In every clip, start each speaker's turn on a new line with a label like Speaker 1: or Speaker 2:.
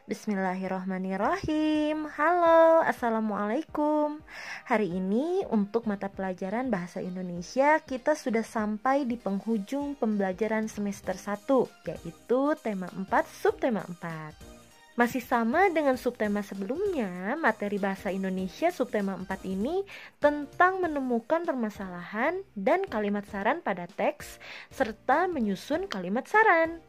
Speaker 1: Bismillahirrahmanirrahim. Halo, Assalamualaikum. Hari ini untuk mata pelajaran Bahasa Indonesia kita sudah sampai di penghujung pembelajaran semester 1, yaitu tema 4, subtema 4. Masih sama dengan subtema sebelumnya, materi Bahasa Indonesia subtema 4 ini tentang menemukan permasalahan dan kalimat saran pada teks, serta menyusun kalimat saran.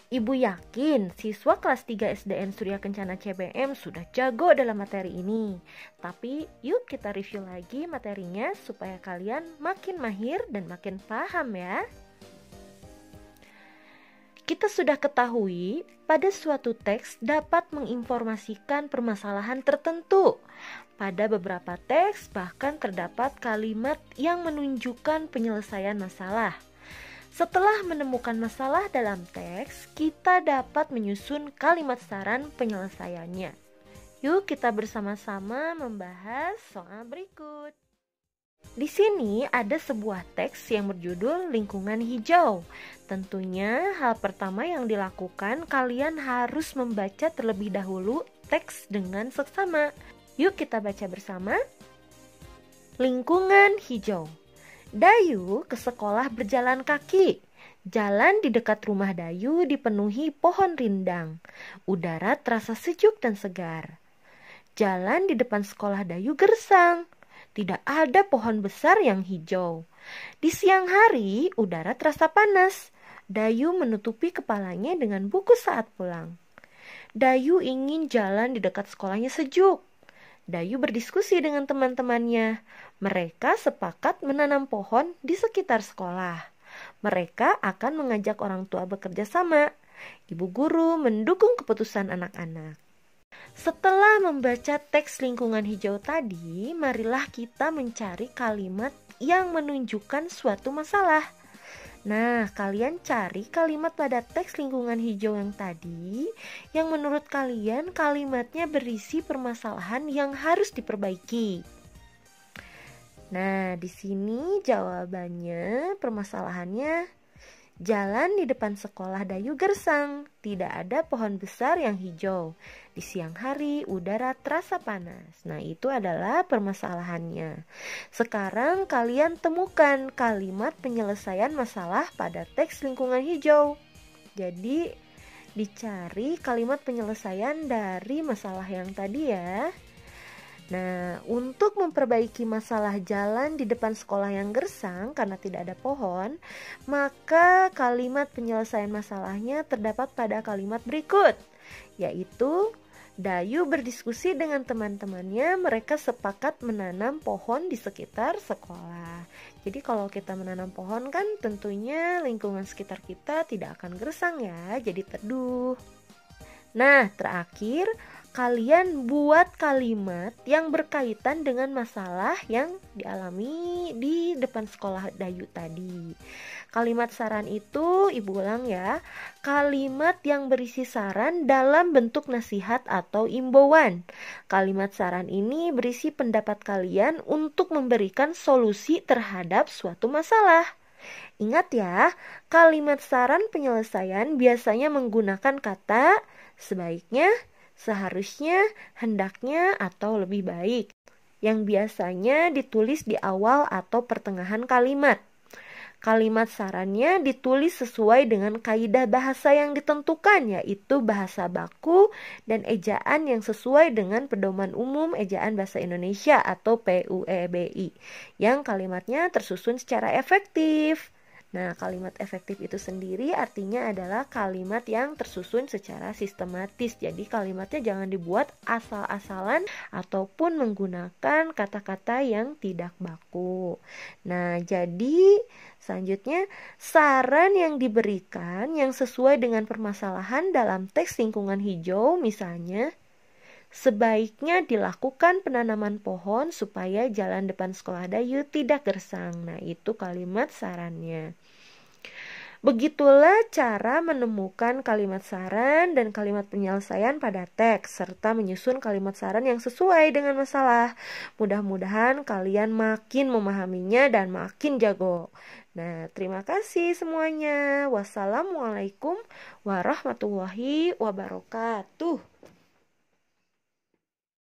Speaker 1: Ibu yakin siswa kelas 3 SDN Surya Kencana CBM sudah jago dalam materi ini. Tapi yuk kita review lagi materinya supaya kalian makin mahir dan makin paham ya. Kita sudah ketahui pada suatu teks dapat menginformasikan permasalahan tertentu. Pada beberapa teks bahkan terdapat kalimat yang menunjukkan penyelesaian masalah. Setelah menemukan masalah dalam teks, kita dapat menyusun kalimat saran penyelesaiannya. Yuk kita bersama-sama membahas soal berikut. Di sini ada sebuah teks yang berjudul Lingkungan Hijau. Tentunya hal pertama yang dilakukan, kalian harus membaca terlebih dahulu teks dengan seksama. Yuk kita baca bersama. Lingkungan hijau. Dayu ke sekolah berjalan kaki. Jalan di dekat rumah Dayu dipenuhi pohon rindang. Udara terasa sejuk dan segar. Jalan di depan sekolah Dayu gersang. Tidak ada pohon besar yang hijau. Di siang hari, udara terasa panas. Dayu menutupi kepalanya dengan buku saat pulang. Dayu ingin jalan di dekat sekolahnya sejuk. Dayu berdiskusi dengan teman-temannya. Mereka sepakat menanam pohon di sekitar sekolah. Mereka akan mengajak orang tua bekerja sama. Ibu guru mendukung keputusan anak-anak. Setelah membaca teks lingkungan hijau tadi, marilah kita mencari kalimat yang menunjukkan suatu masalah. Nah, kalian cari kalimat pada teks lingkungan hijau yang tadi yang menurut kalian kalimatnya berisi permasalahan yang harus diperbaiki. Nah, di sini jawabannya, permasalahannya, jalan di depan sekolah Dayu gersang, tidak ada pohon besar yang hijau. Di siang hari udara terasa panas. Nah, itu adalah permasalahannya. Sekarang kalian temukan kalimat penyelesaian masalah pada teks lingkungan hijau. Jadi dicari kalimat penyelesaian dari masalah yang tadi ya. Nah, untuk memperbaiki masalah jalan di depan sekolah yang gersang karena tidak ada pohon, maka kalimat penyelesaian masalahnya terdapat pada kalimat berikut, yaitu Dayu berdiskusi dengan teman-temannya, mereka sepakat menanam pohon di sekitar sekolah. Jadi kalau kita menanam pohon kan tentunya lingkungan sekitar kita tidak akan gersang ya, jadi teduh. Nah, terakhir, kalian buat kalimat yang berkaitan dengan masalah yang dialami di depan sekolah Dayu tadi. Kalimat saran itu, ibu ulang ya, kalimat yang berisi saran dalam bentuk nasihat atau imbauan. Kalimat saran ini berisi pendapat kalian untuk memberikan solusi terhadap suatu masalah. Ingat ya, kalimat saran penyelesaian biasanya menggunakan kata sebaiknya, seharusnya, hendaknya, atau lebih baik, yang biasanya ditulis di awal atau pertengahan kalimat. Kalimat sarannya ditulis sesuai dengan kaidah bahasa yang ditentukan, yaitu bahasa baku dan ejaan yang sesuai dengan Pedoman Umum Ejaan Bahasa Indonesia atau PUEBI, yang kalimatnya tersusun secara efektif. Nah, kalimat efektif itu sendiri artinya adalah kalimat yang tersusun secara sistematis. Jadi kalimatnya jangan dibuat asal-asalan ataupun menggunakan kata-kata yang tidak baku. Nah, jadi selanjutnya saran yang diberikan yang sesuai dengan permasalahan dalam teks lingkungan hijau, misalnya sebaiknya dilakukan penanaman pohon supaya jalan depan sekolah Dayu tidak gersang. Nah, itu kalimat sarannya. Begitulah cara menemukan kalimat saran dan kalimat penyelesaian pada teks, serta menyusun kalimat saran yang sesuai dengan masalah. Mudah-mudahan kalian makin memahaminya dan makin jago. Nah, terima kasih semuanya. Wassalamualaikum warahmatullahi wabarakatuh.